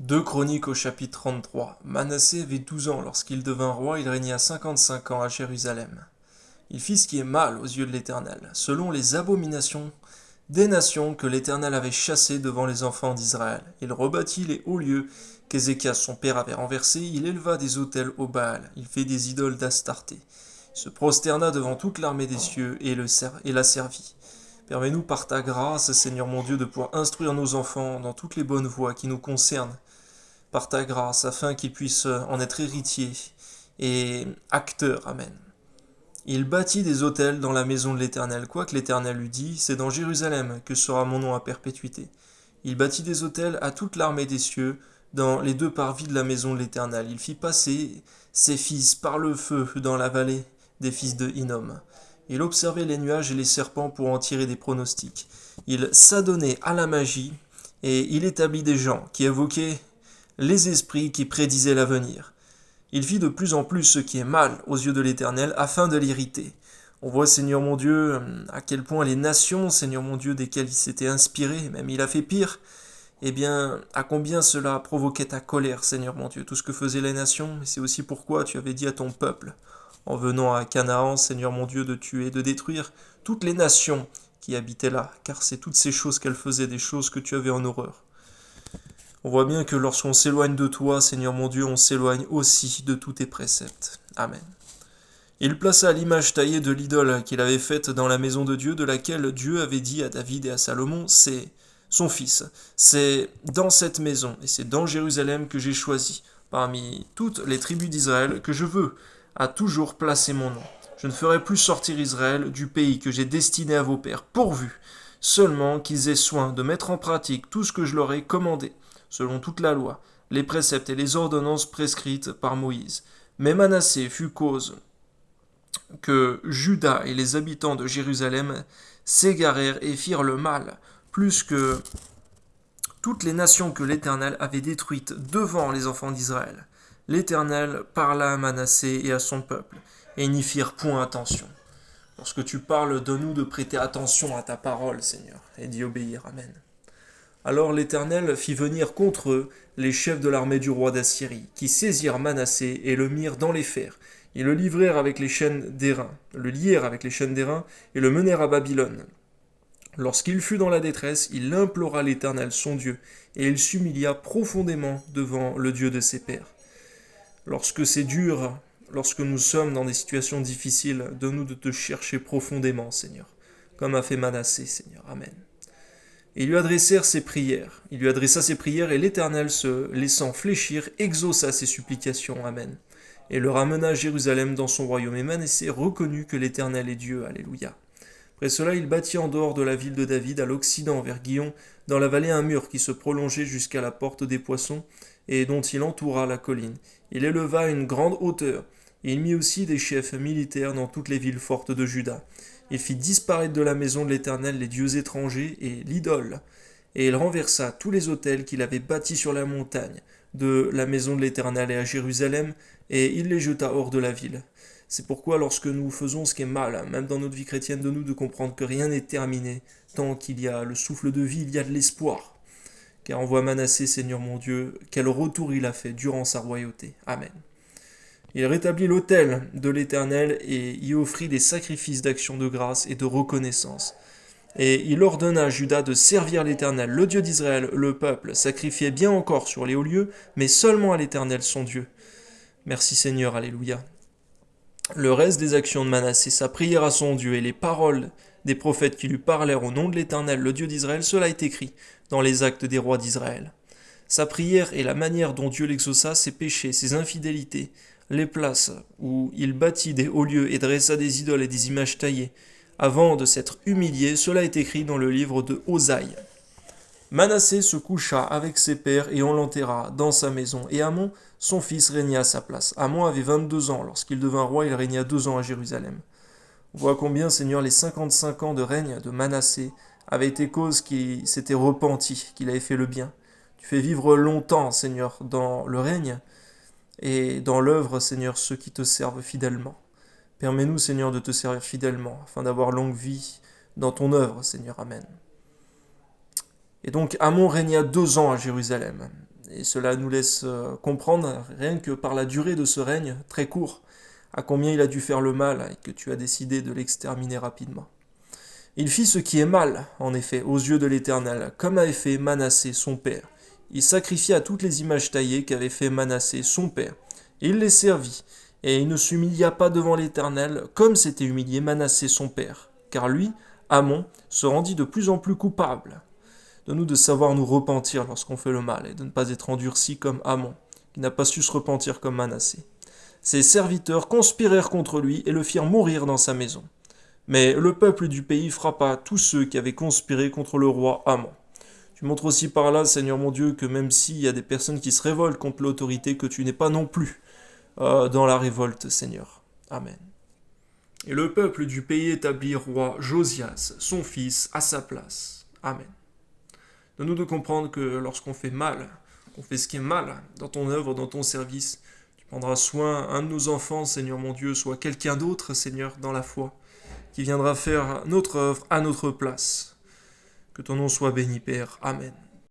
Deux Chroniques au chapitre 33. Manassé avait 12 ans lorsqu'il devint roi, il régna 55 ans à Jérusalem. Il fit ce qui est mal aux yeux de l'Éternel, selon les abominations des nations que l'Éternel avait chassées devant les enfants d'Israël. Il rebâtit les hauts lieux qu'Ézéchias son père avait renversés, il éleva des autels au Baal, il fit des idoles d'Astarté. Il se prosterna devant toute l'armée des cieux et la servit. Permets-nous par ta grâce, Seigneur mon Dieu, de pouvoir instruire nos enfants dans toutes les bonnes voies qui nous concernent, par ta grâce, afin qu'ils puissent en être héritiers et acteurs. Amen. Il bâtit des autels dans la maison de l'Éternel, quoique l'Éternel lui dit, c'est dans Jérusalem que sera mon nom à perpétuité. Il bâtit des autels à toute l'armée des cieux, dans les deux parvis de la maison de l'Éternel. Il fit passer ses fils par le feu dans la vallée des fils de Hinnom. Il observait les nuages et les serpents pour en tirer des pronostics. Il s'adonnait à la magie, et il établit des gens qui évoquaient les esprits qui prédisaient l'avenir. Il fit de plus en plus ce qui est mal aux yeux de l'Éternel, afin de l'irriter. On voit, Seigneur mon Dieu, à quel point les nations, Seigneur mon Dieu, desquelles il s'était inspiré, même il a fait pire, eh bien, à combien cela provoquait ta colère, Seigneur mon Dieu, tout ce que faisaient les nations, et c'est aussi pourquoi tu avais dit à ton peuple, en venant à Canaan, Seigneur mon Dieu, de tuer, de détruire toutes les nations qui habitaient là, car c'est toutes ces choses qu'elles faisaient, des choses que tu avais en horreur. On voit bien que lorsqu'on s'éloigne de toi, Seigneur mon Dieu, on s'éloigne aussi de tous tes préceptes. Amen. Il plaça l'image taillée de l'idole qu'il avait faite dans la maison de Dieu, de laquelle Dieu avait dit à David et à Salomon, c'est son fils. C'est dans cette maison, et c'est dans Jérusalem que j'ai choisi, parmi toutes les tribus d'Israël, que je veux à toujours placer mon nom. Je ne ferai plus sortir Israël du pays que j'ai destiné à vos pères, pourvu seulement qu'ils aient soin de mettre en pratique tout ce que je leur ai commandé, selon toute la loi, les préceptes et les ordonnances prescrites par Moïse. Mais Manassé fut cause que Juda et les habitants de Jérusalem s'égarèrent et firent le mal, plus que toutes les nations que l'Éternel avait détruites devant les enfants d'Israël. L'Éternel parla à Manassé et à son peuple, et ils n'y firent point attention. Lorsque tu parles, donne-nous de prêter attention à ta parole, Seigneur, et d'y obéir. Amen. Alors l'Éternel fit venir contre eux les chefs de l'armée du roi d'Assyrie, qui saisirent Manassé et le mirent dans les fers. Ils le livrèrent avec les chaînes d'airain, le lièrent avec les chaînes d'airain et le menèrent à Babylone. Lorsqu'il fut dans la détresse, il implora l'Éternel son Dieu, et il s'humilia profondément devant le Dieu de ses pères. Lorsque c'est dur, lorsque nous sommes dans des situations difficiles, donne-nous de te chercher profondément, Seigneur, comme a fait Manassé, Seigneur. Amen. Et il lui adressèrent ses prières. Il lui adressa ses prières, et l'Éternel, se laissant fléchir, exauça ses supplications. Amen. Et le ramena à Jérusalem dans son royaume. Et Manassé reconnut que l'Éternel est Dieu. Alléluia. Après cela, il bâtit en dehors de la ville de David, à l'occident, vers Guillon, dans la vallée, un mur qui se prolongeait jusqu'à la porte des poissons, et dont il entoura la colline. Il éleva une grande hauteur, et il mit aussi des chefs militaires dans toutes les villes fortes de Juda. Il fit disparaître de la maison de l'Éternel les dieux étrangers et l'idole, et il renversa tous les autels qu'il avait bâtis sur la montagne de la maison de l'Éternel et à Jérusalem, et il les jeta hors de la ville. C'est pourquoi lorsque nous faisons ce qui est mal, même dans notre vie chrétienne, de nous de comprendre que rien n'est terminé, tant qu'il y a le souffle de vie, il y a de l'espoir. Car on voit Manassé, Seigneur mon Dieu, quel retour il a fait durant sa royauté. Amen. Il rétablit l'autel de l'Éternel et y offrit des sacrifices d'action de grâce et de reconnaissance. Et il ordonna à Juda de servir l'Éternel, le Dieu d'Israël. Le peuple sacrifiait bien encore sur les hauts lieux, mais seulement à l'Éternel son Dieu. Merci Seigneur, alléluia. Le reste des actions de Manassé, sa prière à son Dieu et les paroles des prophètes qui lui parlèrent au nom de l'Éternel, le Dieu d'Israël, cela est écrit dans les actes des rois d'Israël. Sa prière et la manière dont Dieu l'exauça, ses péchés, ses infidélités, les places où il bâtit des hauts lieux et dressa des idoles et des images taillées, avant de s'être humilié, cela est écrit dans le livre de Osaïe. Manassé se coucha avec ses pères et on l'enterra dans sa maison, et Amon, son fils, régna à sa place. Amon avait 22 ans, lorsqu'il devint roi, il régna 2 ans à Jérusalem. On voit combien, Seigneur, les 55 ans de règne de Manassé avaient été cause qu'il s'était repenti, qu'il avait fait le bien. Tu fais vivre longtemps, Seigneur, dans le règne, et dans l'œuvre, Seigneur, ceux qui te servent fidèlement. Permets-nous, Seigneur, de te servir fidèlement, afin d'avoir longue vie dans ton œuvre, Seigneur. Amen. Et donc Amon régna 2 ans à Jérusalem. Et cela nous laisse comprendre, rien que par la durée de ce règne, très court, à combien il a dû faire le mal et que tu as décidé de l'exterminer rapidement. Il fit ce qui est mal, en effet, aux yeux de l'Éternel, comme avait fait Manassé son père. Il sacrifia toutes les images taillées qu'avait fait Manassé son père. Et il les servit, et il ne s'humilia pas devant l'Éternel, comme s'était humilié Manassé son père. Car lui, Amon, se rendit de plus en plus coupable. Donne-nous de savoir nous repentir lorsqu'on fait le mal, et de ne pas être endurci comme Amon, qui n'a pas su se repentir comme Manassé. Ses serviteurs conspirèrent contre lui et le firent mourir dans sa maison. Mais le peuple du pays frappa tous ceux qui avaient conspiré contre le roi Amon. Tu montres aussi par là, Seigneur mon Dieu, que même s'il y a des personnes qui se révoltent contre l'autorité, que tu n'es pas non plus dans la révolte, Seigneur. Amen. Et le peuple du pays établit roi Josias, son fils, à sa place. Amen. Donne-nous de comprendre que lorsqu'on fait mal, qu'on fait ce qui est mal dans ton œuvre, dans ton service, tu prendras soin, un de nos enfants, Seigneur mon Dieu, soit quelqu'un d'autre, Seigneur, dans la foi, qui viendra faire notre œuvre à notre place. Que ton nom soit béni, Père. Amen.